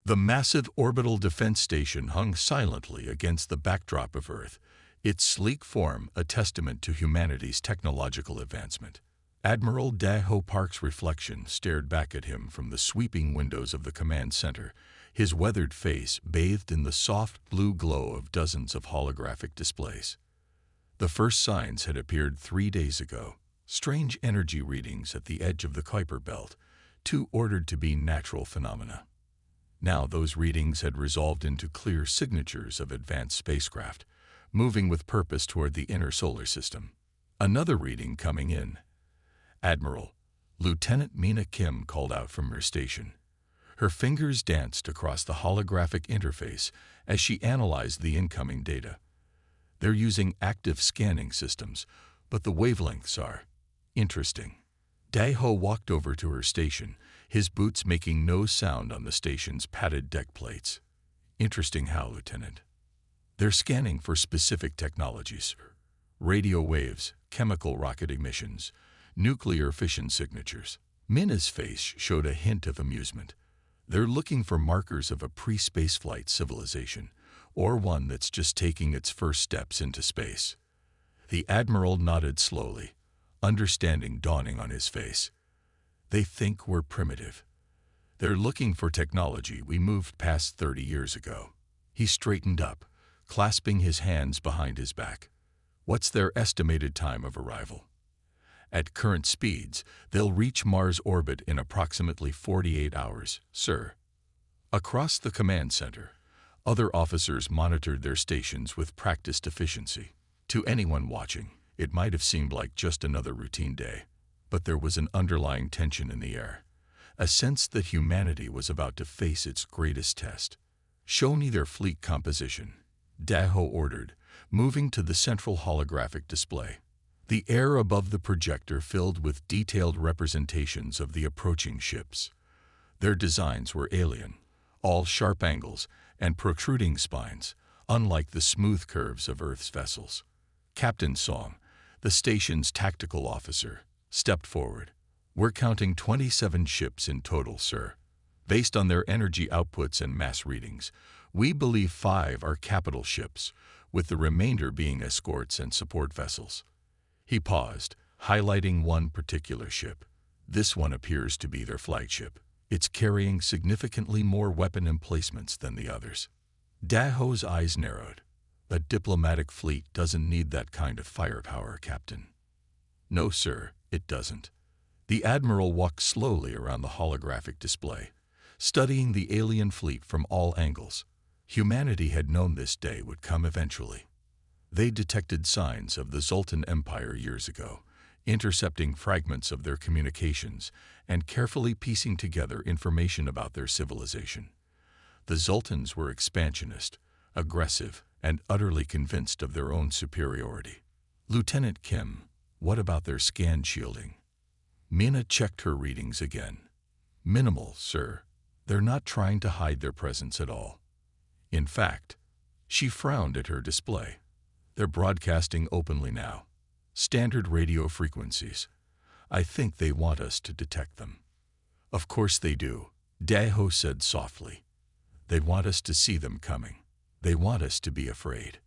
The massive orbital defense station hung silently against the backdrop of Earth, its sleek form a testament to humanity's technological advancement. Admiral Daho Park's reflection stared back at him from the sweeping windows of the command center, his weathered face bathed in the soft blue glow of dozens of holographic displays. The first signs had appeared 3 days ago, strange energy readings at the edge of the Kuiper Belt, too ordered to be natural phenomena. Now those readings had resolved into clear signatures of advanced spacecraft, moving with purpose toward the inner solar system. Another reading coming in. "Admiral," Lieutenant Mina Kim called out from her station. Her fingers danced across the holographic interface as she analyzed the incoming data. They're using active scanning systems, but the wavelengths are interesting. Daho walked over to her station, his boots making no sound on the station's padded deck plates. "Interesting how, Lieutenant?" "They're scanning for specific technologies. Radio waves, chemical rocket emissions, nuclear fission signatures." Mina's face showed a hint of amusement. "They're looking for markers of a pre-spaceflight civilization, or one that's just taking its first steps into space." The Admiral nodded slowly, understanding dawning on his face. "They think we're primitive. They're looking for technology we moved past 30 years ago." He straightened up, clasping his hands behind his back. "What's their estimated time of arrival?" "At current speeds, they'll reach Mars orbit in approximately 48 hours, sir." Across the command center, other officers monitored their stations with practiced efficiency. To anyone watching, it might have seemed like just another routine day, but there was an underlying tension in the air, a sense that humanity was about to face its greatest test. "Show me their fleet composition," Daho ordered, moving to the central holographic display. The air above the projector filled with detailed representations of the approaching ships. Their designs were alien, all sharp angles and protruding spines, unlike the smooth curves of Earth's vessels. Captain Song, the station's tactical officer, stepped forward. "We're counting 27 ships in total, sir. Based on their energy outputs and mass readings, we believe 5 are capital ships, with the remainder being escorts and support vessels." He paused, highlighting one particular ship. "This one appears to be their flagship. It's carrying significantly more weapon emplacements than the others." Daho's eyes narrowed. "A diplomatic fleet doesn't need that kind of firepower, Captain." "No, sir, it doesn't." The Admiral walked slowly around the holographic display, studying the alien fleet from all angles. Humanity had known this day would come eventually. They detected signs of the Zultan Empire years ago, intercepting fragments of their communications and carefully piecing together information about their civilization. The Zultans were expansionist, aggressive, and utterly convinced of their own superiority. "Lieutenant Kim, what about their scan shielding?" Mina checked her readings again. "Minimal, sir. They're not trying to hide their presence at all. In fact," she frowned at her display, "they're broadcasting openly now. Standard radio frequencies. I think they want us to detect them." "Of course they do," Daho said softly. "They want us to see them coming. They want us to be afraid."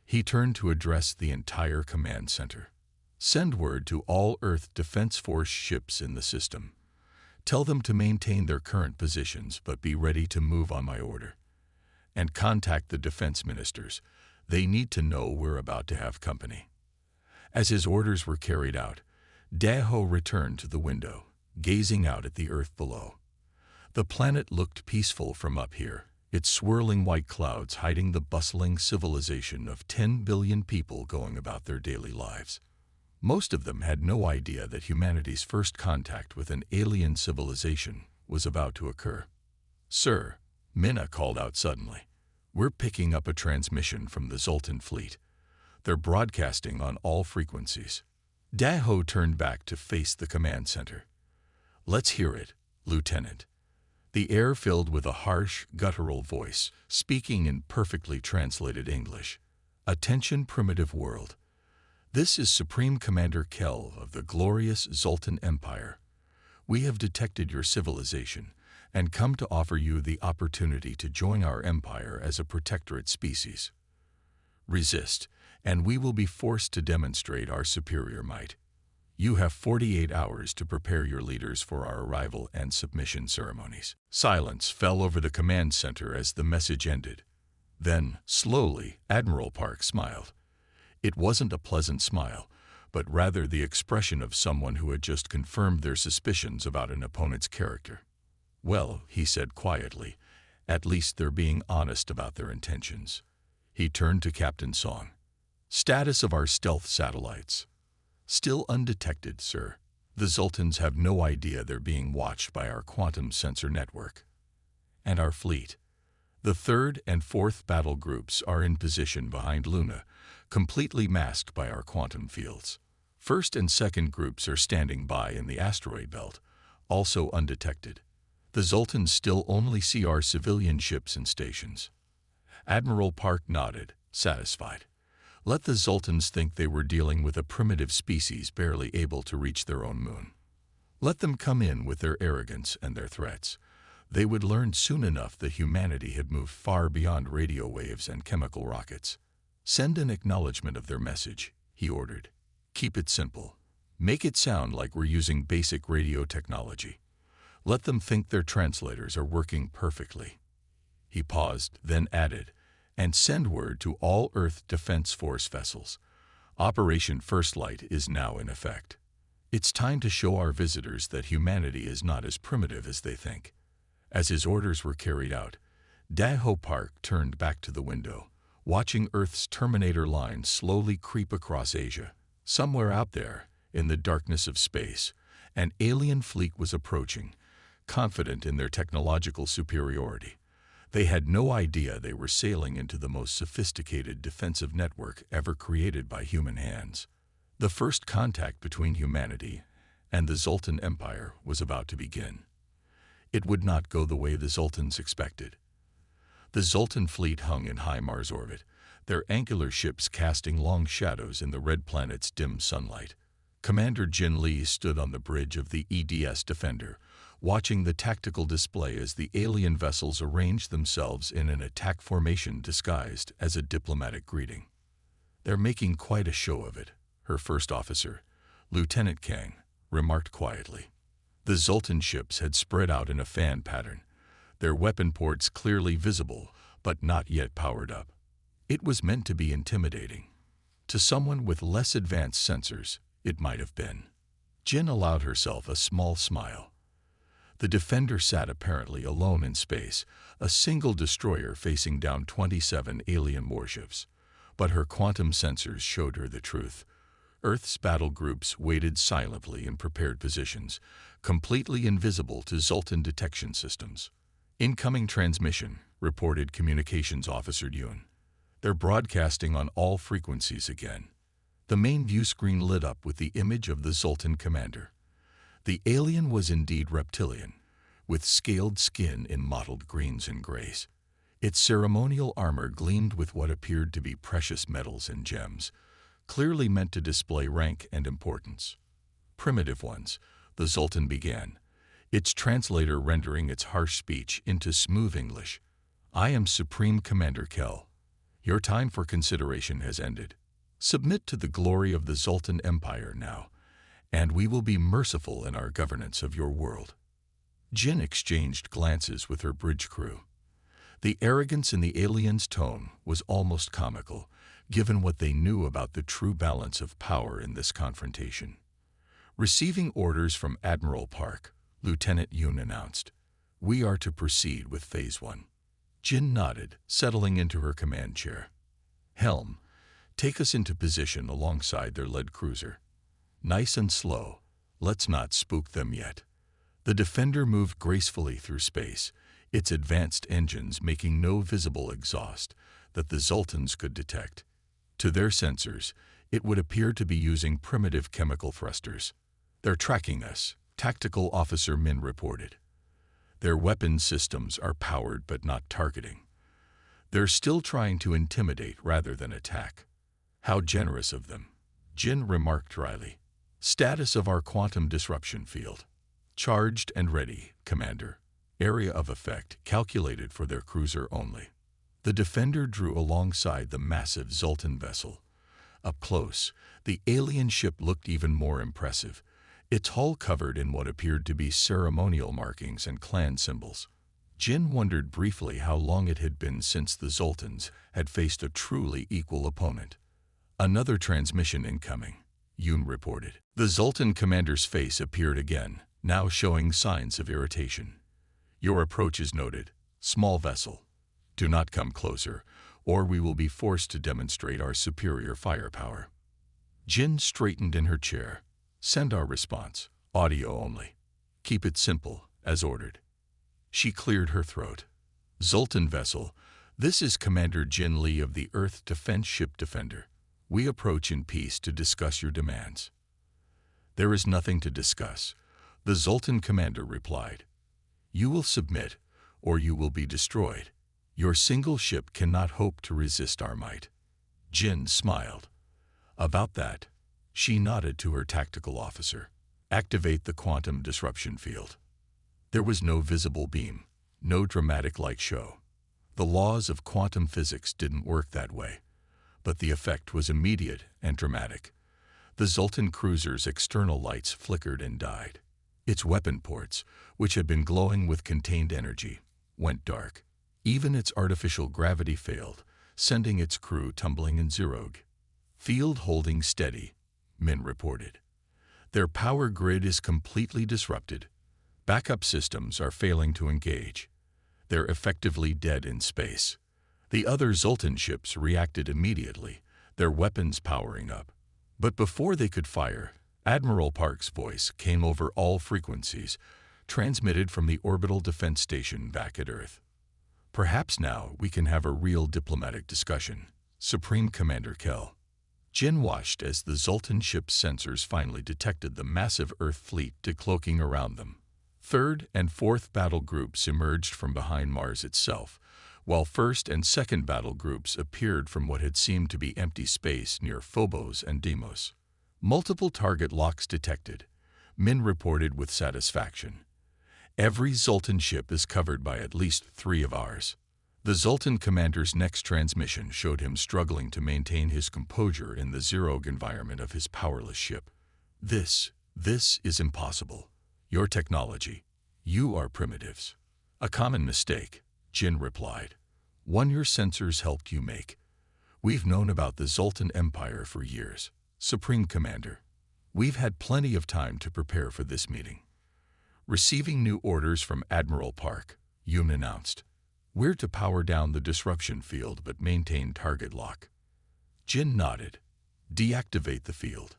He turned to address the entire command center. "Send word to all Earth Defense Force ships in the system. Tell them to maintain their current positions but be ready to move on my order. And contact the defense ministers. They need to know we're about to have company." As his orders were carried out, Daho returned to the window, gazing out at the Earth below. The planet looked peaceful from up here, its swirling white clouds hiding the bustling civilization of 10 billion people going about their daily lives. Most of them had no idea that humanity's first contact with an alien civilization was about to occur. "Sir," Mina called out suddenly, "we're picking up a transmission from the Zultan fleet. They're broadcasting on all frequencies." Daho turned back to face the command center. "Let's hear it, Lieutenant." The air filled with a harsh, guttural voice, speaking in perfectly translated English. "Attention, primitive world. This is Supreme Commander Kel of the glorious Zultan Empire. We have detected your civilization, and come to offer you the opportunity to join our empire as a protectorate species. Resist, and we will be forced to demonstrate our superior might. You have 48 hours to prepare your leaders for our arrival and submission ceremonies." Silence fell over the command center as the message ended. Then, slowly, Admiral Park smiled. It wasn't a pleasant smile, but rather the expression of someone who had just confirmed their suspicions about an opponent's character. "Well," he said quietly, "at least they're being honest about their intentions." He turned to Captain Song. "Status of our stealth satellites." "Still undetected, sir. The Zultans have no idea they're being watched by our quantum sensor network." "And our fleet?" "The 3rd and 4th battle groups are in position behind Luna, completely masked by our quantum fields. 1st and 2nd groups are standing by in the asteroid belt, also undetected. The Zultans still only see our civilian ships and stations." Admiral Park nodded, satisfied. Let the Zultans think they were dealing with a primitive species barely able to reach their own moon. Let them come in with their arrogance and their threats. They would learn soon enough that humanity had moved far beyond radio waves and chemical rockets. "Send an acknowledgement of their message," he ordered. "Keep it simple. Make it sound like we're using basic radio technology. Let them think their translators are working perfectly." He paused, then added, "And send word to all Earth Defense Force vessels. Operation First Light is now in effect. It's time to show our visitors that humanity is not as primitive as they think." As his orders were carried out, Daho Park turned back to the window, watching Earth's Terminator line slowly creep across Asia. Somewhere out there, in the darkness of space, an alien fleet was approaching, confident in their technological superiority. They had no idea they were sailing into the most sophisticated defensive network ever created by human hands. The first contact between humanity and the Zultan Empire was about to begin. It would not go the way the Zultans expected. The Zultan fleet hung in high Mars orbit, their angular ships casting long shadows in the red planet's dim sunlight. Commander Jin Lee stood on the bridge of the EDS Defender, watching the tactical display as the alien vessels arranged themselves in an attack formation disguised as a diplomatic greeting. "They're making quite a show of it," her first officer, Lieutenant Kang, remarked quietly. The Zultan ships had spread out in a fan pattern, their weapon ports clearly visible, but not yet powered up. It was meant to be intimidating. To someone with less advanced sensors, it might have been. Jin allowed herself a small smile. The Defender sat apparently alone in space, a single destroyer facing down 27 alien warships. But her quantum sensors showed her the truth. Earth's battle groups waited silently in prepared positions, completely invisible to Zultan detection systems. "Incoming transmission," reported Communications Officer Yun. "They're broadcasting on all frequencies again." The main view screen lit up with the image of the Zultan commander. The alien was indeed reptilian, with scaled skin in mottled greens and grays. Its ceremonial armor gleamed with what appeared to be precious metals and gems, clearly meant to display rank and importance. "Primitive ones," the Zultan began, its translator rendering its harsh speech into smooth English. "I am Supreme Commander Kell. Your time for consideration has ended. Submit to the glory of the Zultan Empire now, and we will be merciful in our governance of your world." Jin exchanged glances with her bridge crew. The arrogance in the alien's tone was almost comical, given what they knew about the true balance of power in this confrontation. Receiving orders from Admiral Park, Lieutenant Yun announced, "We are to proceed with Phase 1. Jin nodded, settling into her command chair. "Helm, take us into position alongside their lead cruiser. Nice and slow. Let's not spook them yet." The Defender moved gracefully through space, its advanced engines making no visible exhaust that the Zultans could detect. To their sensors, it would appear to be using primitive chemical thrusters. "They're tracking us," Tactical Officer Min reported. "Their weapon systems are powered but not targeting. They're still trying to intimidate rather than attack." "How generous of them," Jin remarked dryly. "Status of our quantum disruption field." "Charged and ready, Commander. area of effect calculated for their cruiser only. The Defender drew alongside the massive Zultan vessel. Up close, the alien ship looked even more impressive, its hull covered in what appeared to be ceremonial markings and clan symbols. Jin wondered briefly how long it had been since the Zultans had faced a truly equal opponent. Another transmission incoming, Yoon reported. The Zultan commander's face appeared again, now showing signs of irritation. Your approach is noted. Small vessel. Do not come closer, or we will be forced to demonstrate our superior firepower. Jin straightened in her chair. Send our response. Audio only. Keep it simple, as ordered. She cleared her throat. Zultan vessel, this is Commander Jin Lee of the Earth Defense Ship Defender. We approach in peace to discuss your demands. There is nothing to discuss, the Zultan commander replied. You will submit, or you will be destroyed. Your single ship cannot hope to resist our might. Jin smiled. About that, she nodded to her tactical officer. Activate the quantum disruption field. There was no visible beam, no dramatic light show. The laws of quantum physics didn't work that way, but the effect was immediate and dramatic. The Zultan cruiser's external lights flickered and died. Its weapon ports, which had been glowing with contained energy, went dark. Even its artificial gravity failed, sending its crew tumbling in zerog. Field holding steady, Min reported. Their power grid is completely disrupted. Backup systems are failing to engage. They're effectively dead in space. The other Zultan ships reacted immediately, their weapons powering up. But before they could fire, Admiral Park's voice came over all frequencies, transmitted from the orbital defense station back at Earth. Perhaps now we can have a real diplomatic discussion. Supreme Commander Kell. Jin watched as the Zultan ship's sensors finally detected the massive Earth fleet decloaking around them. Third and fourth battle groups emerged from behind Mars itself, while first and second battle groups appeared from what had seemed to be empty space near Phobos and Deimos. Multiple target locks detected, Min reported with satisfaction. Every Zultan ship is covered by at least 3 of ours. The Zultan commander's next transmission showed him struggling to maintain his composure in the zerog environment of his powerless ship. This is impossible. Your technology. You are primitives. A common mistake, Jin replied. One your sensors helped you make. We've known about the Zultan Empire for years. Supreme Commander. We've had plenty of time to prepare for this meeting. Receiving new orders from Admiral Park, Yoon announced. We're to power down the disruption field but maintain target lock. Jin nodded. Deactivate the field.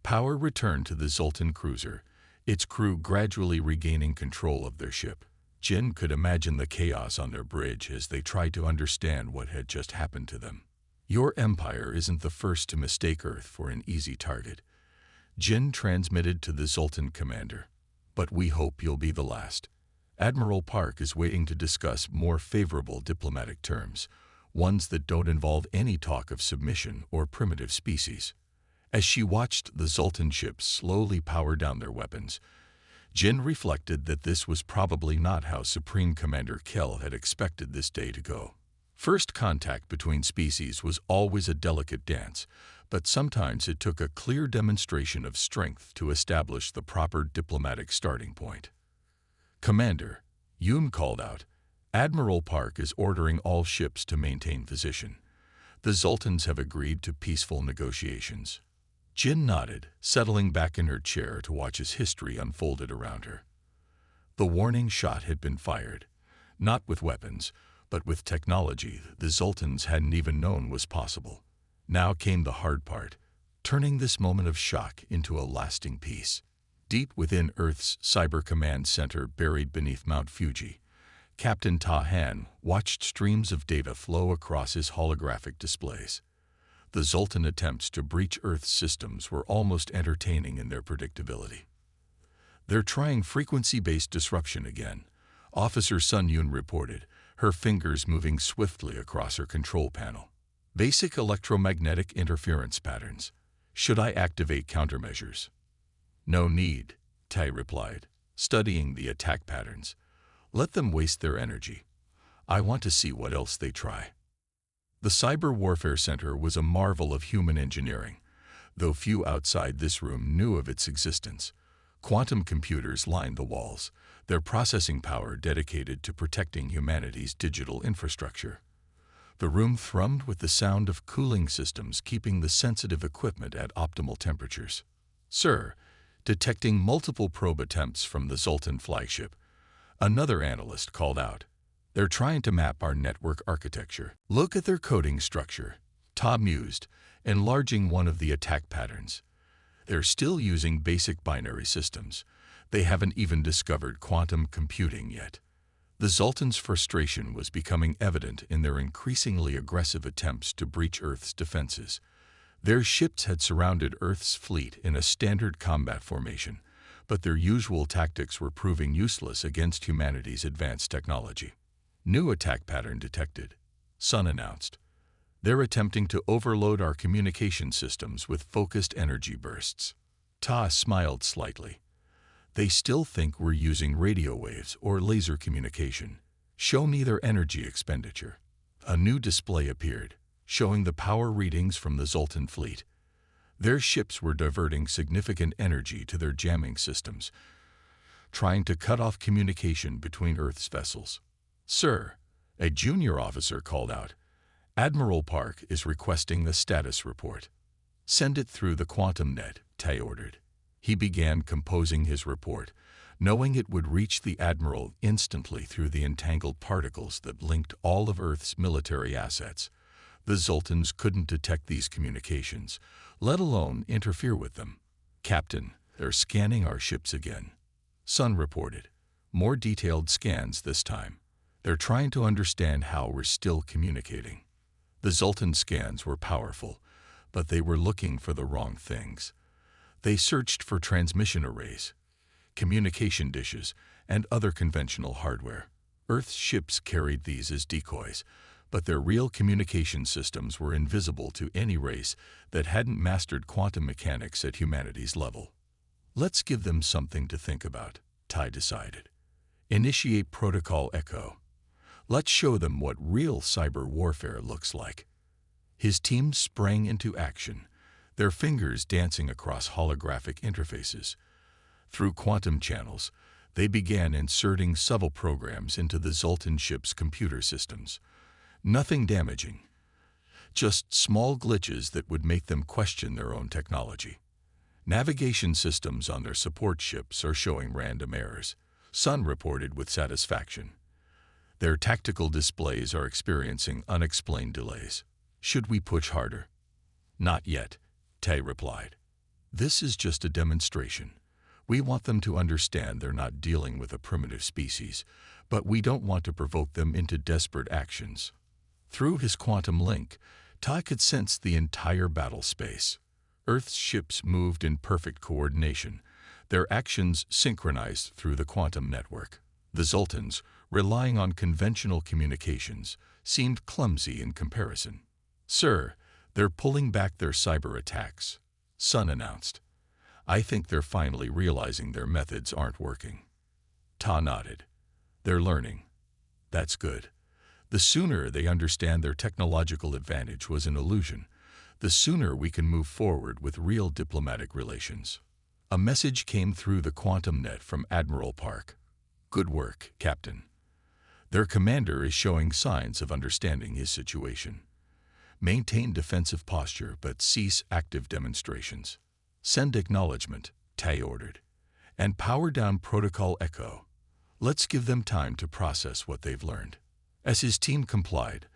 Power returned to the Zultan cruiser, its crew gradually regaining control of their ship. Jin could imagine the chaos on their bridge as they tried to understand what had just happened to them. Your empire isn't the first to mistake Earth for an easy target. Jin transmitted to the Zultan commander. But we hope you'll be the last. Admiral Park is waiting to discuss more favorable diplomatic terms, ones that don't involve any talk of submission or primitive species. As she watched the Zultan ships slowly power down their weapons, Jin reflected that this was probably not how Supreme Commander Kell had expected this day to go. First contact between species was always a delicate dance, but sometimes it took a clear demonstration of strength to establish the proper diplomatic starting point. Commander, Yoon called out, Admiral Park is ordering all ships to maintain position. The Zultans have agreed to peaceful negotiations. Jin nodded, settling back in her chair to watch as history unfolded around her. The warning shot had been fired, not with weapons, but with technology the Zultans hadn't even known was possible. Now came the hard part, turning this moment of shock into a lasting peace. Deep within Earth's Cyber Command Center buried beneath Mount Fuji, Captain Ta Han watched streams of data flow across his holographic displays. The Zultan attempts to breach Earth's systems were almost entertaining in their predictability. They're trying frequency-based disruption again, Officer Sun Yoon reported, her fingers moving swiftly across her control panel. Basic electromagnetic interference patterns. Should I activate countermeasures? No need, Tai replied, studying the attack patterns. Let them waste their energy. I want to see what else they try. The Cyber Warfare Center was a marvel of human engineering, though few outside this room knew of its existence. Quantum computers lined the walls, their processing power dedicated to protecting humanity's digital infrastructure. The room thrummed with the sound of cooling systems keeping the sensitive equipment at optimal temperatures. Sir, detecting multiple probe attempts from the Zultan flagship, another analyst called out. They're trying to map our network architecture. Look at their coding structure, Tom mused, enlarging one of the attack patterns. They're still using basic binary systems. They haven't even discovered quantum computing yet. The Zultan's frustration was becoming evident in their increasingly aggressive attempts to breach Earth's defenses. Their ships had surrounded Earth's fleet in a standard combat formation, but their usual tactics were proving useless against humanity's advanced technology. New attack pattern detected, Sun announced. They're attempting to overload our communication systems with focused energy bursts. Ta smiled slightly. They still think we're using radio waves or laser communication. Show me their energy expenditure. A new display appeared, showing the power readings from the Zultan fleet. Their ships were diverting significant energy to their jamming systems, trying to cut off communication between Earth's vessels. Sir, a junior officer called out. Admiral Park is requesting the status report. Send it through the quantum net, Tai ordered. He began composing his report, knowing it would reach the Admiral instantly through the entangled particles that linked all of Earth's military assets. The Zultans couldn't detect these communications, let alone interfere with them. Captain, they're scanning our ships again. Sun reported. More detailed scans this time. They're trying to understand how we're still communicating. The Zultan scans were powerful, but they were looking for the wrong things. They searched for transmission arrays, communication dishes, and other conventional hardware. Earth's ships carried these as decoys, but their real communication systems were invisible to any race that hadn't mastered quantum mechanics at humanity's level. Let's give them something to think about, Tai decided. Initiate Protocol Echo. Let's show them what real cyber warfare looks like. His team sprang into action, their fingers dancing across holographic interfaces. Through quantum channels, they began inserting subtle programs into the Zultan ship's computer systems. Nothing damaging, just small glitches that would make them question their own technology. Navigation systems on their support ships are showing random errors, Sun reported with satisfaction. Their tactical displays are experiencing unexplained delays. Should we push harder? Not yet, Tai replied. This is just a demonstration. We want them to understand they're not dealing with a primitive species, but we don't want to provoke them into desperate actions. Through his quantum link, Tai could sense the entire battle space. Earth's ships moved in perfect coordination, their actions synchronized through the quantum network. The Zultans, relying on conventional communications, seemed clumsy in comparison. Sir, they're pulling back their cyber attacks, Sun announced. I think they're finally realizing their methods aren't working. Ta nodded. They're learning. That's good. The sooner they understand their technological advantage was an illusion, the sooner we can move forward with real diplomatic relations. A message came through the quantum net from Admiral Park. Good work, Captain. Their commander is showing signs of understanding his situation. Maintain defensive posture but cease active demonstrations. Send acknowledgement, Tai ordered, and power down Protocol Echo. Let's give them time to process what they've learned. As his team complied,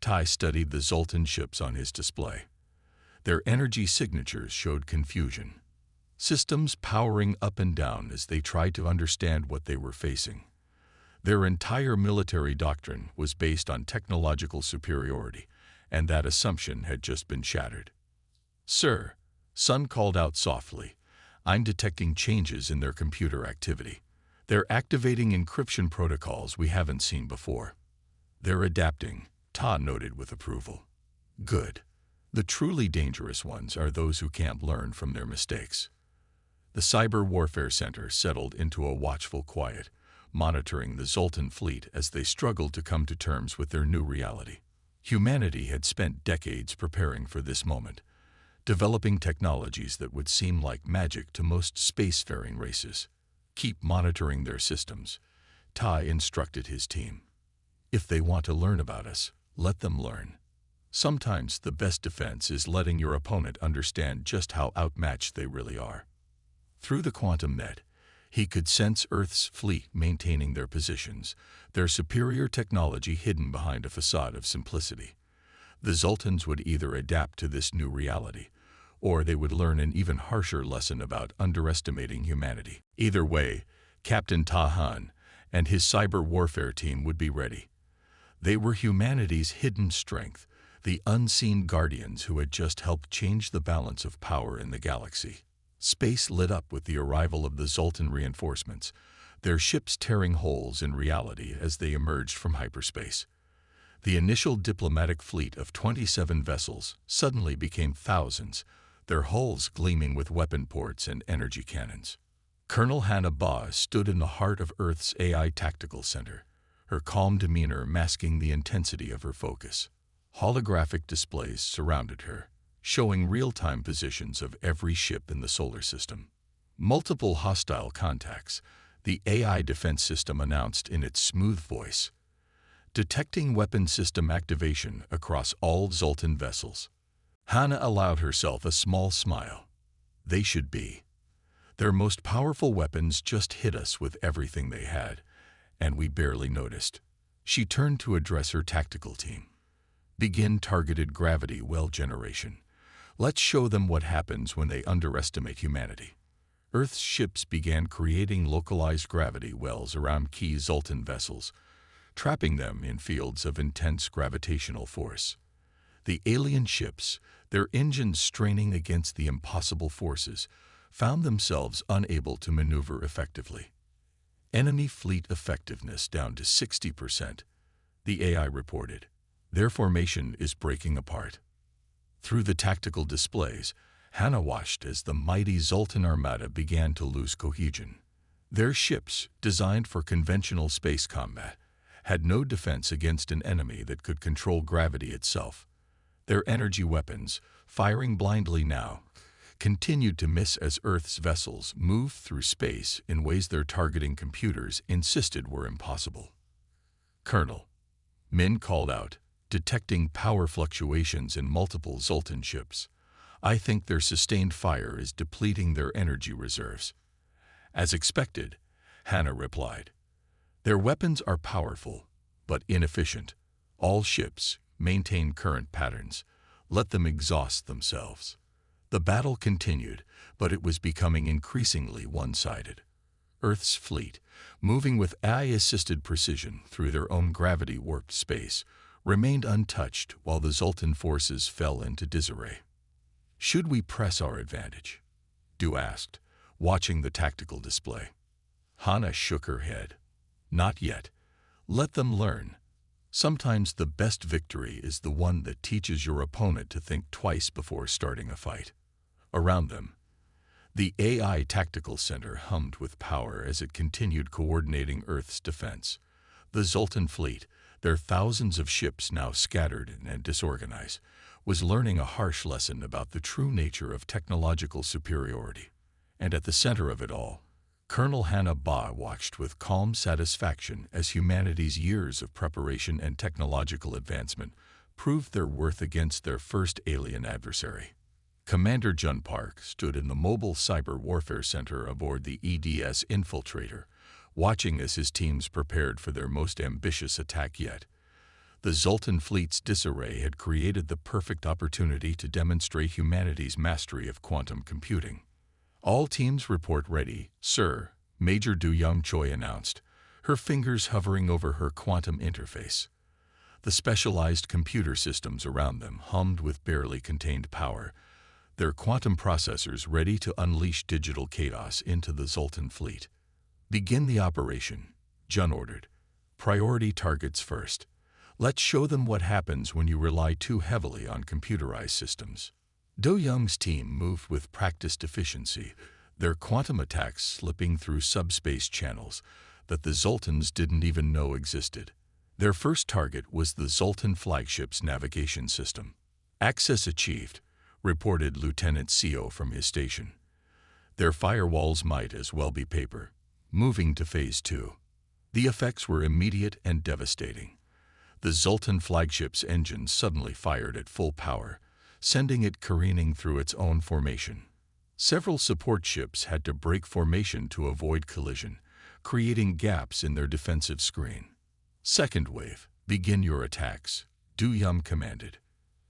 Tai studied the Zultan ships on his display. Their energy signatures showed confusion. Systems powering up and down as they tried to understand what they were facing. Their entire military doctrine was based on technological superiority, and that assumption had just been shattered. Sir, Sun called out softly, I'm detecting changes in their computer activity. They're activating encryption protocols we haven't seen before. They're adapting, Ta noted with approval. Good. The truly dangerous ones are those who can't learn from their mistakes. The Cyber Warfare Center settled into a watchful quiet, monitoring the Zultan fleet as they struggled to come to terms with their new reality. Humanity had spent decades preparing for this moment, developing technologies that would seem like magic to most spacefaring races. Keep monitoring their systems, Tai instructed his team. If they want to learn about us, let them learn. Sometimes the best defense is letting your opponent understand just how outmatched they really are. Through the quantum net, he could sense Earth's fleet maintaining their positions, their superior technology hidden behind a facade of simplicity. The Zultans would either adapt to this new reality, or they would learn an even harsher lesson about underestimating humanity. Either way, Captain Tahan and his cyber warfare team would be ready. They were humanity's hidden strength, the unseen guardians who had just helped change the balance of power in the galaxy. Space lit up with the arrival of the Zultan reinforcements, their ships tearing holes in reality as they emerged from hyperspace. The initial diplomatic fleet of 27 vessels suddenly became thousands, their hulls gleaming with weapon ports and energy cannons. Colonel Hannah Baugh stood in the heart of Earth's AI Tactical Center, her calm demeanor masking the intensity of her focus. Holographic displays surrounded her, showing real-time positions of every ship in the solar system. Multiple hostile contacts, the AI defense system announced in its smooth voice, detecting weapon system activation across all Zultan vessels. Hannah allowed herself a small smile. They should be. Their most powerful weapons just hit us with everything they had, and we barely noticed. She turned to address her tactical team. Begin targeted gravity well generation. Let's show them what happens when they underestimate humanity. Earth's ships began creating localized gravity wells around key Zultan vessels, trapping them in fields of intense gravitational force. The alien ships, their engines straining against the impossible forces, found themselves unable to maneuver effectively. Enemy fleet effectiveness down to 60%, the AI reported. Their formation is breaking apart. Through the tactical displays, Hannah watched as the mighty Zultan armada began to lose cohesion. Their ships, designed for conventional space combat, had no defense against an enemy that could control gravity itself. Their energy weapons, firing blindly now, continued to miss as Earth's vessels moved through space in ways their targeting computers insisted were impossible. Colonel, Min called out, detecting power fluctuations in multiple Zultan ships. I think their sustained fire is depleting their energy reserves. As expected, Hannah replied. Their weapons are powerful, but inefficient. All ships maintain current patterns. Let them exhaust themselves. The battle continued, but it was becoming increasingly one-sided. Earth's fleet, moving with AI-assisted precision through their own gravity-warped space, remained untouched while the Zultan forces fell into disarray. Should we press our advantage? Du asked, watching the tactical display. Hannah shook her head. Not yet. Let them learn. Sometimes the best victory is the one that teaches your opponent to think twice before starting a fight. Around them, the AI Tactical Center hummed with power as it continued coordinating Earth's defense. The Zultan fleet, their thousands of ships now scattered and disorganized, was learning a harsh lesson about the true nature of technological superiority. And at the center of it all, Colonel Hannah Baugh watched with calm satisfaction as humanity's years of preparation and technological advancement proved their worth against their first alien adversary. Commander Jun Park stood in the mobile cyber warfare center aboard the EDS Infiltrator, watching as his teams prepared for their most ambitious attack yet. The Zultan fleet's disarray had created the perfect opportunity to demonstrate humanity's mastery of quantum computing. All teams report ready, sir, Major Du Young Choi announced, her fingers hovering over her quantum interface. The specialized computer systems around them hummed with barely contained power, their quantum processors ready to unleash digital chaos into the Zultan fleet. Begin the operation, Jun ordered. Priority targets first. Let's show them what happens when you rely too heavily on computerized systems. Do Young's team moved with practiced efficiency, their quantum attacks slipping through subspace channels, that the Zultans didn't even know existed. Their first target was the Zultan flagship's navigation system. "Access achieved," reported Lieutenant CO from his station. Their firewalls might as well be paper. Moving to Phase 2. The effects were immediate and devastating. The Zultan flagship's engines suddenly fired at full power, sending it careening through its own formation. Several support ships had to break formation to avoid collision, creating gaps in their defensive screen. "Second wave, begin your attacks," Du Yum commanded.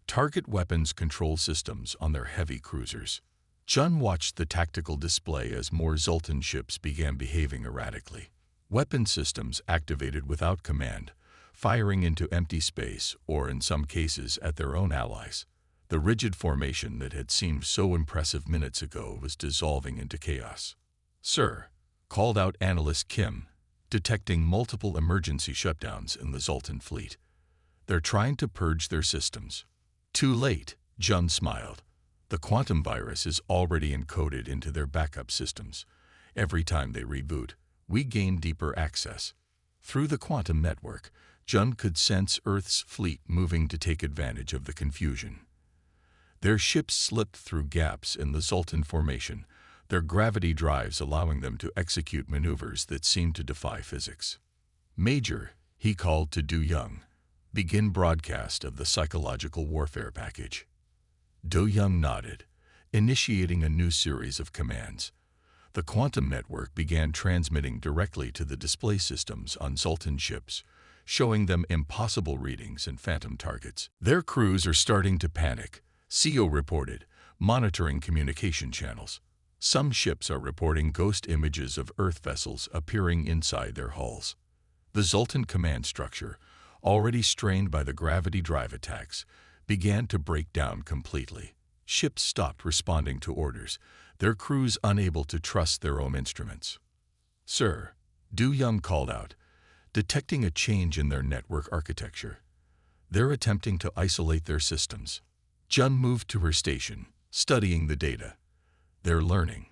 "Target weapons control systems on their heavy cruisers." Jun watched the tactical display as more Zultan ships began behaving erratically. Weapon systems activated without command, firing into empty space or, in some cases, at their own allies. The rigid formation that had seemed so impressive minutes ago was dissolving into chaos. "Sir," called out Analyst Kim, detecting multiple emergency shutdowns in the Zultan fleet. "They're trying to purge their systems." "Too late," Jun smiled. "The quantum virus is already encoded into their backup systems. Every time they reboot, we gain deeper access." Through the quantum network, Jun could sense Earth's fleet moving to take advantage of the confusion. Their ships slipped through gaps in the Zultan formation, their gravity drives allowing them to execute maneuvers that seemed to defy physics. "Major," he called to Du Young, "begin broadcast of the psychological warfare package." Du Young nodded, initiating a new series of commands. The quantum network began transmitting directly to the display systems on Zultan ships, showing them impossible readings and phantom targets. "Their crews are starting to panic," CO reported, monitoring communication channels. "Some ships are reporting ghost images of Earth vessels appearing inside their hulls." The Zultan command structure, already strained by the gravity drive attacks, began to break down completely. Ships stopped responding to orders, their crews unable to trust their own instruments. "Sir," Du Young called out, detecting a change in their network architecture. "They're attempting to isolate their systems." Jun moved to her station, studying the data. "They're learning.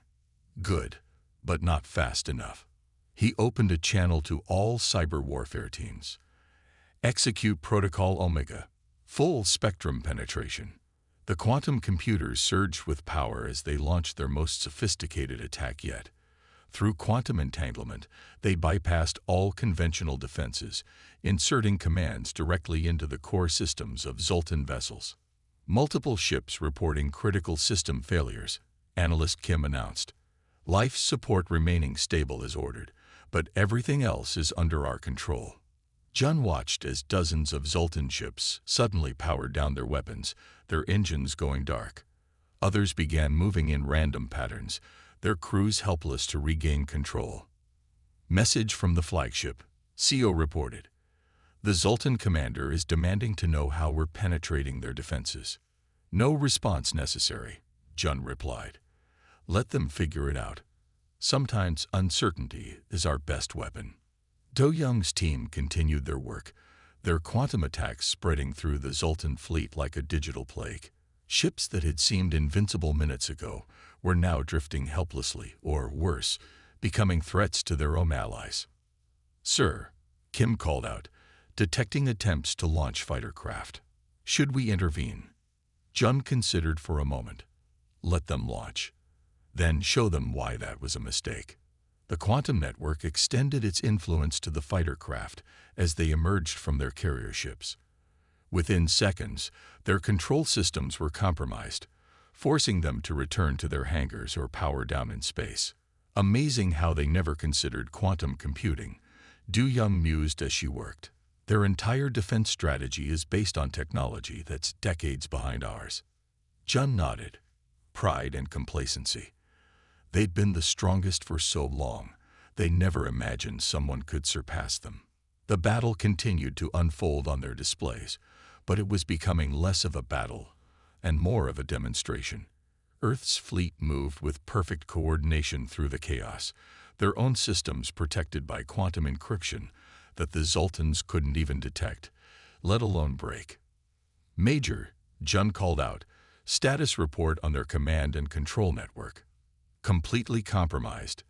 Good, but not fast enough." He opened a channel to all cyber warfare teams. "Execute Protocol Omega. Full spectrum penetration." The quantum computers surged with power as they launched their most sophisticated attack yet. Through quantum entanglement, they bypassed all conventional defenses, inserting commands directly into the core systems of Zultan vessels. "Multiple ships reporting critical system failures," Analyst Kim announced. "Life support remaining stable as ordered, but everything else is under our control." Jun watched as dozens of Zultan ships suddenly powered down their weapons, their engines going dark. Others began moving in random patterns, their crews helpless to regain control. "Message from the flagship," CO reported. "The Zultan commander is demanding to know how we're penetrating their defenses." "No response necessary," Jun replied. "Let them figure it out. Sometimes uncertainty is our best weapon." Do Young's team continued their work, their quantum attacks spreading through the Zultan fleet like a digital plague. Ships that had seemed invincible minutes ago were now drifting helplessly, or worse, becoming threats to their own allies. "Sir," Kim called out, detecting attempts to launch fighter craft. "Should we intervene?" Jun considered for a moment. "Let them launch. Then show them why that was a mistake." The quantum network extended its influence to the fighter craft as they emerged from their carrier ships. Within seconds, their control systems were compromised, forcing them to return to their hangars or power down in space. Amazing how they never considered quantum computing, Du Young mused as she worked. Their entire defense strategy is based on technology that's decades behind ours. Jun nodded, pride and complacency. They'd been the strongest for so long, they never imagined someone could surpass them. The battle continued to unfold on their displays, but it was becoming less of a battle and more of a demonstration. Earth's fleet moved with perfect coordination through the chaos, their own systems protected by quantum encryption that the Zultans couldn't even detect, let alone break. "Major," Jun called out, status report on their command and control network. "Completely compromised.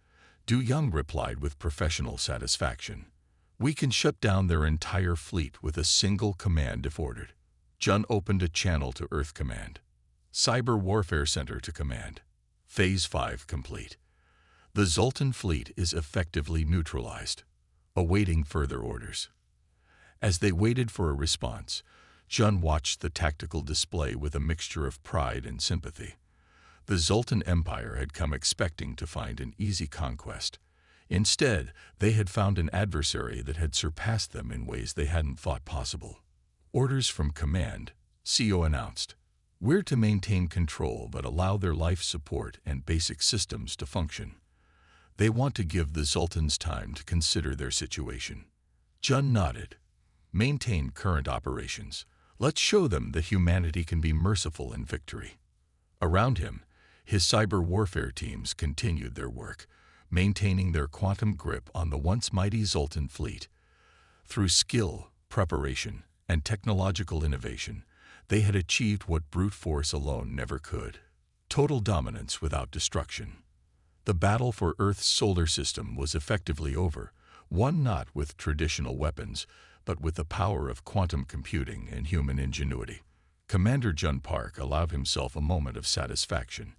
Du Young replied with professional satisfaction. We can shut down their entire fleet with a single command if ordered. Jun opened a channel to Earth Command. Cyber Warfare Center to Command. Phase 5 complete. The Zultan fleet is effectively neutralized, awaiting further orders. As they waited for a response, Jun watched the tactical display with a mixture of pride and sympathy. The Zultan Empire had come expecting to find an easy conquest. Instead, they had found an adversary that had surpassed them in ways they hadn't thought possible. Orders from Command, CO announced. We're to maintain control but allow their life support and basic systems to function. They want to give the Zultans time to consider their situation. Jun nodded. Maintain current operations. Let's show them that humanity can be merciful in victory. Around him, his cyber warfare teams continued their work, maintaining their quantum grip on the once mighty Zultan fleet. Through skill, preparation, and technological innovation, they had achieved what brute force alone never could: total dominance without destruction. The battle for Earth's solar system was effectively over, won not with traditional weapons, but with the power of quantum computing and human ingenuity. Commander Jun Park allowed himself a moment of satisfaction,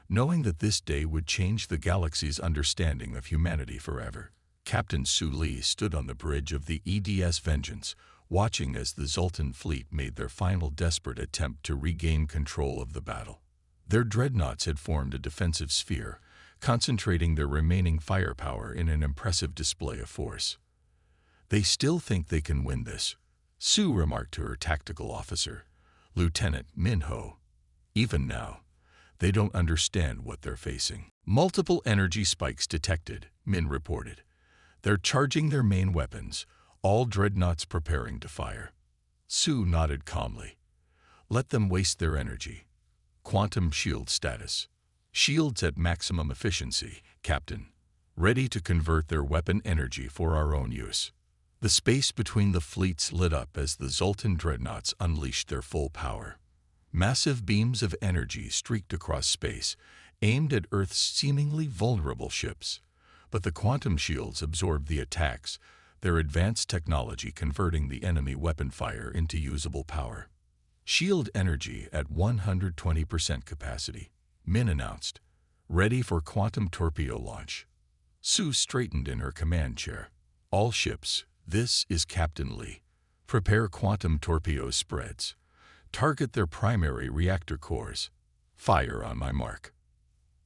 knowing that this day would change the galaxy's understanding of humanity forever. Captain Su Li stood on the bridge of the EDS Vengeance, watching as the Zultan fleet made their final desperate attempt to regain control of the battle. Their dreadnoughts had formed a defensive sphere, concentrating their remaining firepower in an impressive display of force. They still think they can win this, Su remarked to her tactical officer, Lieutenant Min Ho. Even now, they don't understand what they're facing. Multiple energy spikes detected, Min reported. They're charging their main weapons, all dreadnoughts preparing to fire. Su nodded calmly. Let them waste their energy. Quantum shield status. Shields at maximum efficiency, Captain. Ready to convert their weapon energy for our own use. The space between the fleets lit up as the Zultan dreadnoughts unleashed their full power. Massive beams of energy streaked across space, aimed at Earth's seemingly vulnerable ships. But the quantum shields absorbed the attacks, their advanced technology converting the enemy weapon fire into usable power. Shield energy at 120% capacity, Min announced. Ready for quantum torpedo launch. Su straightened in her command chair. All ships, this is Captain Li. Prepare quantum torpedo spreads. Target their primary reactor cores. Fire on my mark.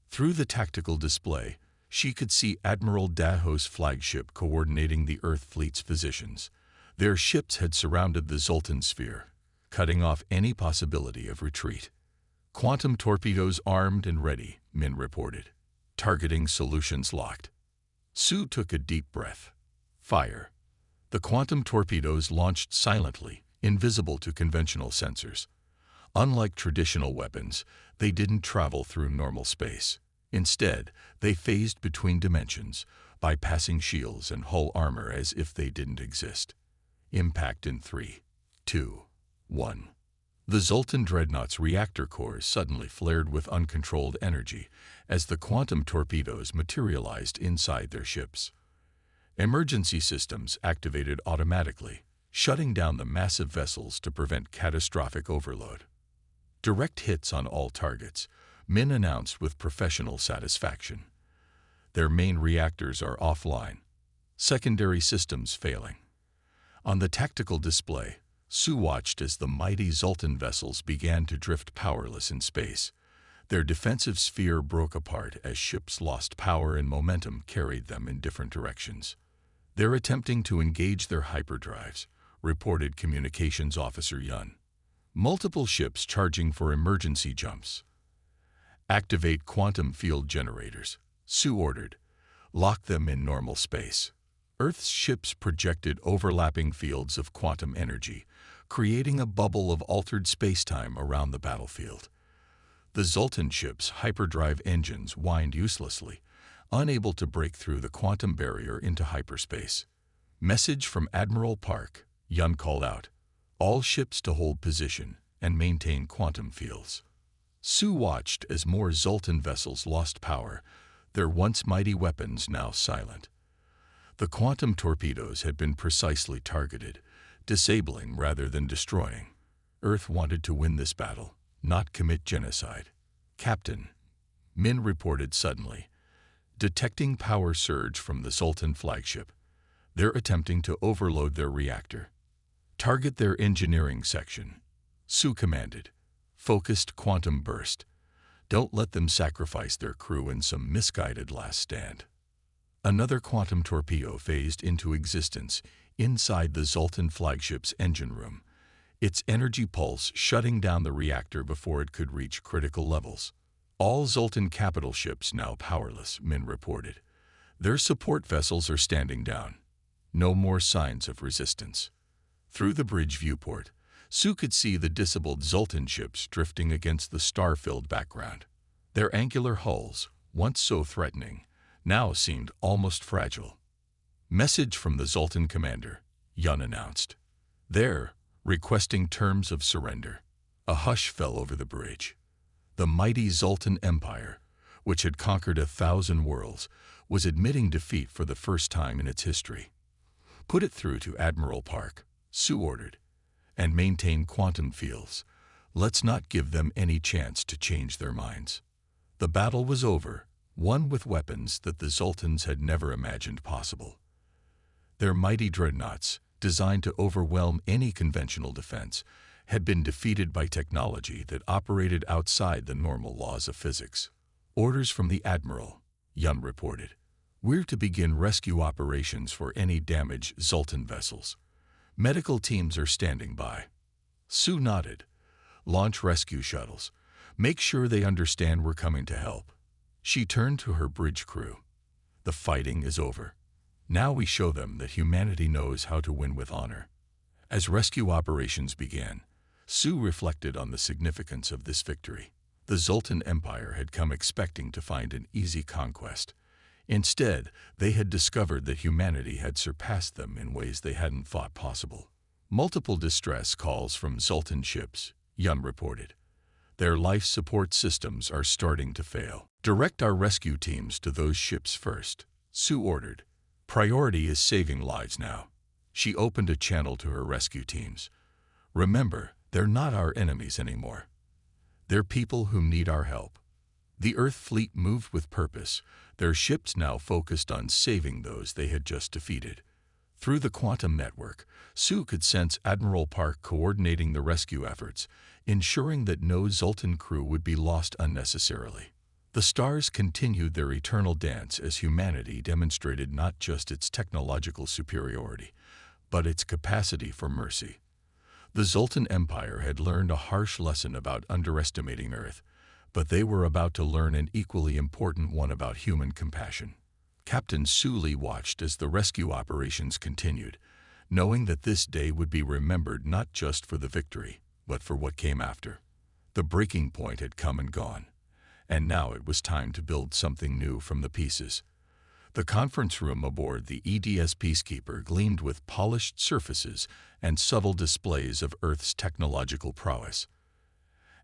Through the tactical display, she could see Admiral Daho's flagship coordinating the Earth fleet's positions. Their ships had surrounded the Zultan sphere, cutting off any possibility of retreat. Quantum torpedoes armed and ready, Min reported. Targeting solutions locked. Su took a deep breath. Fire. The quantum torpedoes launched silently, invisible to conventional sensors. Unlike traditional weapons, they didn't travel through normal space. Instead, they phased between dimensions, bypassing shields and hull armor as if they didn't exist. Impact in 3, 2, 1. The Zultan dreadnought's reactor cores suddenly flared with uncontrolled energy as the quantum torpedoes materialized inside their ships. Emergency systems activated automatically, shutting down the massive vessels to prevent catastrophic overload. Direct hits on all targets, Min announced with professional satisfaction. Their main reactors are offline, secondary systems failing. On the tactical display, Su watched as the mighty Zultan vessels began to drift powerless in space. Their defensive sphere broke apart as ships lost power and momentum carried them in different directions. They're attempting to engage their hyperdrives, reported Communications Officer Yun. Multiple ships charging for emergency jumps. Activate quantum field generators, Su ordered. Lock them in normal space. Earth's ships projected overlapping fields of quantum energy, creating a bubble of altered spacetime around the battlefield. The Zultan ship's hyperdrive engines whined uselessly, unable to break through the quantum barrier into hyperspace. Message from Admiral Park, Yun called out. All ships to hold position and maintain quantum fields. Su watched as more Zultan vessels lost power, their once mighty weapons now silent. The quantum torpedoes had been precisely targeted, disabling rather than destroying. Earth wanted to win this battle, not commit genocide. "Captain," Min reported suddenly, detecting power surge from the Zultan flagship. "They're attempting to overload their reactor. Target their engineering section," Su commanded. "Focused quantum burst. Don't let them sacrifice their crew in some misguided last stand." Another quantum torpedo phased into existence inside the Zultan flagship's engine room, its energy pulse shutting down the reactor before it could reach critical levels. "All Zultan capital ships now powerless," Min reported. "Their support vessels are standing down. No more signs of resistance." Through the bridge viewport, Su could see the disabled Zultan ships drifting against the star-filled background. Their angular hulls, once so threatening, now seemed almost fragile. "Message from the Zultan commander," Yun announced. "They're requesting terms of surrender." A hush fell over the bridge. The mighty Zultan Empire, which had conquered 1,000 worlds, was admitting defeat for the first time in its history. "Put it through to Admiral Park," Su ordered, "and maintain quantum fields. Let's not give them any chance to change their minds." The battle was over, won with weapons that the Zultans had never imagined possible. Their mighty dreadnoughts, designed to overwhelm any conventional defense, had been defeated by technology that operated outside the normal laws of physics. "Orders from the Admiral," Yun reported. "We're to begin rescue operations for any damaged Zultan vessels. Medical teams are standing by." Su nodded. "Launch rescue shuttles. Make sure they understand we're coming to help." She turned to her bridge crew. "The fighting is over. Now we show them that humanity knows how to win with honor." As rescue operations began, Su reflected on the significance of this victory. The Zultan Empire had come expecting to find an easy conquest. Instead, they had discovered that humanity had surpassed them in ways they hadn't thought possible. "Multiple distress calls from Zultan ships," Yun reported. "Their life support systems are starting to fail. Direct our rescue teams to those ships first," Su ordered. "Priority is saving lives now." She opened a channel to her rescue teams. "Remember, they're not our enemies anymore. They're people who need our help." The Earth fleet moved with purpose, their ships now focused on saving those they had just defeated. Through the quantum network, Su could sense Admiral Park coordinating the rescue efforts, ensuring that no Zultan crew would be lost unnecessarily. The stars continued their eternal dance as humanity demonstrated not just its technological superiority, but its capacity for mercy. The Zultan Empire had learned a harsh lesson about underestimating Earth, but they were about to learn an equally important one about human compassion. Captain Su Li watched as the rescue operations continued, knowing that this day would be remembered not just for the victory, but for what came after. The breaking point had come and gone, and now it was time to build something new from the pieces. The conference room aboard the EDS Peacekeeper gleamed with polished surfaces and subtle displays of Earth's technological prowess.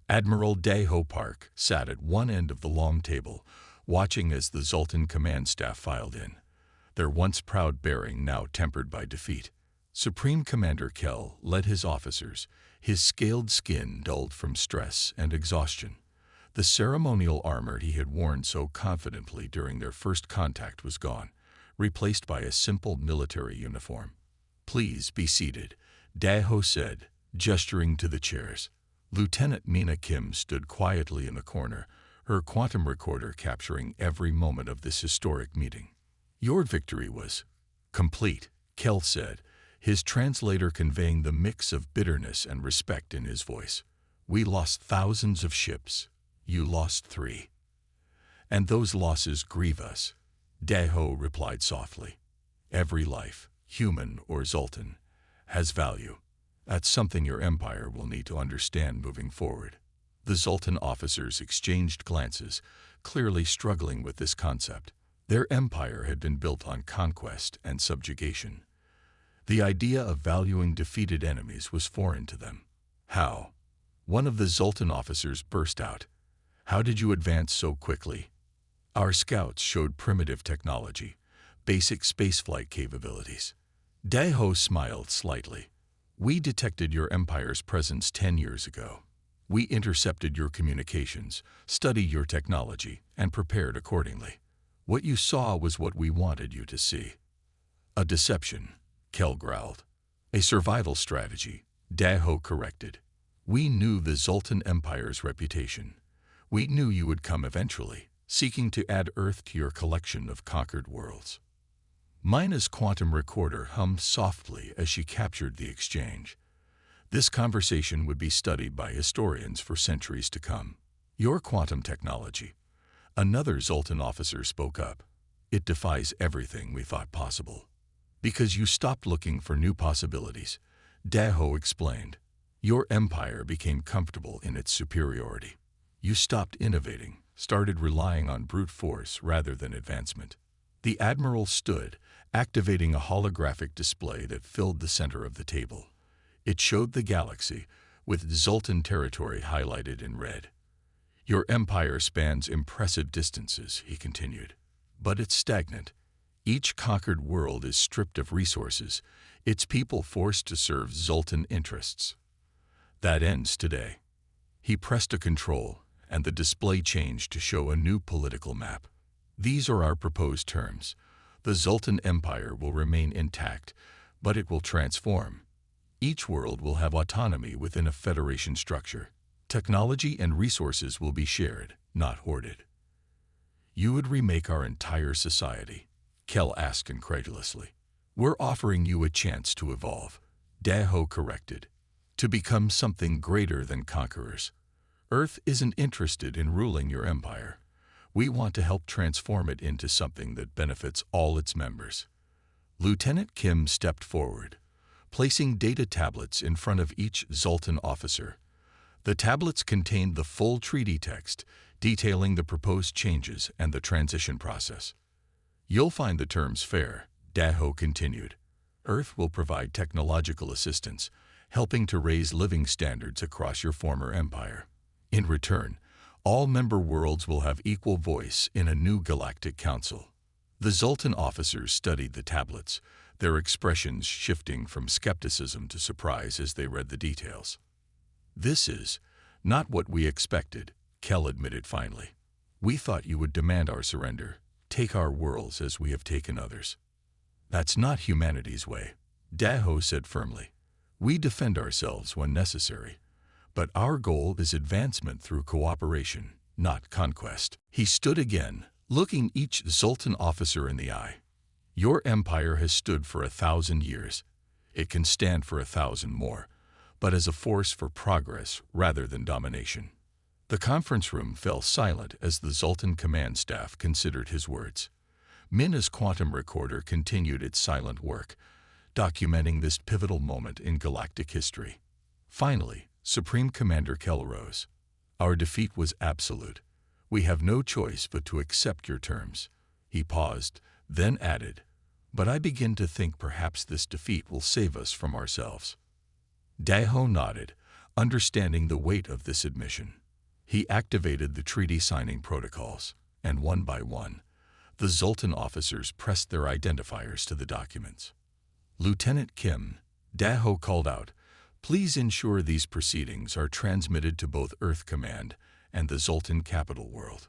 Admiral Dae-ho Park sat at one end of the long table, watching as the Zultan command staff filed in, their once proud bearing now tempered by defeat. Supreme Commander Kell led his officers, his scaled skin dulled from stress and exhaustion. The ceremonial armor he had worn so confidently during their first contact was gone, replaced by a simple military uniform. "Please be seated," Dae-ho said, gesturing to the chairs. Lieutenant Mina Kim stood quietly in the corner, her quantum recorder capturing every moment of this historic meeting. "Your victory was complete," Kell said, his translator conveying the mix of bitterness and respect in his voice. "We lost thousands of ships. You lost 3. And those losses grieve us," Dae-ho replied softly. "Every life, human or Zultan, has value. That's something your empire will need to understand moving forward." The Zultan officers exchanged glances, clearly struggling with this concept. Their empire had been built on conquest and subjugation. The idea of valuing defeated enemies was foreign to them. "How?" One of the Zultan officers burst out. "How did you advance so quickly?" Our scouts showed primitive technology, basic spaceflight capabilities. Daho smiled slightly. We detected your Empire's presence 10 years ago. We intercepted your communications, studied your technology, and prepared accordingly. What you saw was what we wanted you to see. A deception, Kel growled. A survival strategy, Daho corrected. We knew the Zultan Empire's reputation. We knew you would come eventually, seeking to add Earth to your collection of conquered worlds. Mina's quantum recorder hummed softly as she captured the exchange. This conversation would be studied by historians for centuries to come. Your quantum technology. Another Zultan officer spoke up. It defies everything we thought possible. Because you stopped looking for new possibilities, Daho explained. Your empire became comfortable in its superiority. You stopped innovating, started relying on brute force rather than advancement. The admiral stood, activating a holographic display that filled the center of the table. It showed the galaxy, with Zultan territory highlighted in red. Your empire spans impressive distances, he continued, but it's stagnant. Each conquered world is stripped of resources, its people forced to serve Zultan interests. That ends today. He pressed a control, and the display changed to show a new political map. These are our proposed terms. The Zultan Empire will remain intact, but it will transform. Each world will have autonomy within a federation structure. Technology and resources will be shared, not hoarded. You would remake our entire society, Kel asked incredulously. We're offering you a chance to evolve, Daho corrected, to become something greater than conquerors. Earth isn't interested in ruling your empire. We want to help transform it into something that benefits all its members. Lieutenant Kim stepped forward, placing data tablets in front of each Zultan officer. The tablets contained the full treaty text, detailing the proposed changes and the transition process. You'll find the terms fair, Daho continued. Earth will provide technological assistance, helping to raise living standards across your former empire. In return, all member worlds will have equal voice in a new galactic council. The Zultan officers studied the tablets, their expressions shifting from skepticism to surprise as they read the details. This is not what we expected, Kel admitted finally. We thought you would demand our surrender, take our worlds as we have taken others. That's not humanity's way, Daho said firmly. We defend ourselves when necessary, but our goal is advancement through cooperation, not conquest. He stood again, looking each Zultan officer in the eye. Your empire has stood for 1,000 years. It can stand for 1,000 more, but as a force for progress rather than domination. The conference room fell silent as the Zultan command staff considered his words. Mina's quantum recorder continued its silent work, documenting this pivotal moment in galactic history. Finally, Supreme Commander Kel rose. Our defeat was absolute. We have no choice but to accept your terms. He paused, then added, but I begin to think perhaps this defeat will save us from ourselves. Daho nodded, understanding the weight of this admission. He activated the treaty signing protocols, and one by one, the Zultan officers pressed their identifiers to the documents. Lieutenant Kim, Daho called out, please ensure these proceedings are transmitted to both Earth Command and the Zultan capital world.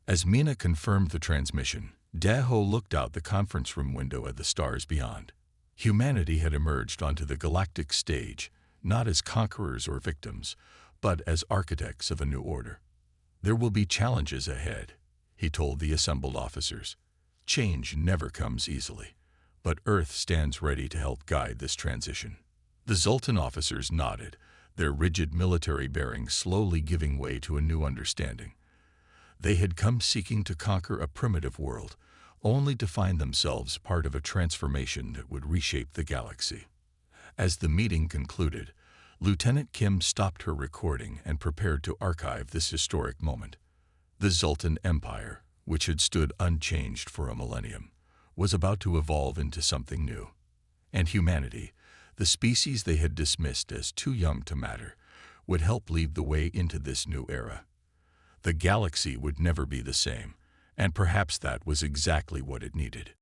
As Mina confirmed the transmission, Daho looked out the conference room window at the stars beyond. Humanity had emerged onto the galactic stage, not as conquerors or victims, but as architects of a new order. There will be challenges ahead, he told the assembled officers. Change never comes easily, but Earth stands ready to help guide this transition. The Zultan officers nodded, their rigid military bearings slowly giving way to a new understanding. They had come seeking to conquer a primitive world, only to find themselves part of a transformation that would reshape the galaxy. As the meeting concluded, Lieutenant Kim stopped her recording and prepared to archive this historic moment. The Zultan Empire, which had stood unchanged for a millennium, was about to evolve into something new. And humanity, the species they had dismissed as too young to matter, would help lead the way into this new era. The galaxy would never be the same, And perhaps that was exactly what it needed.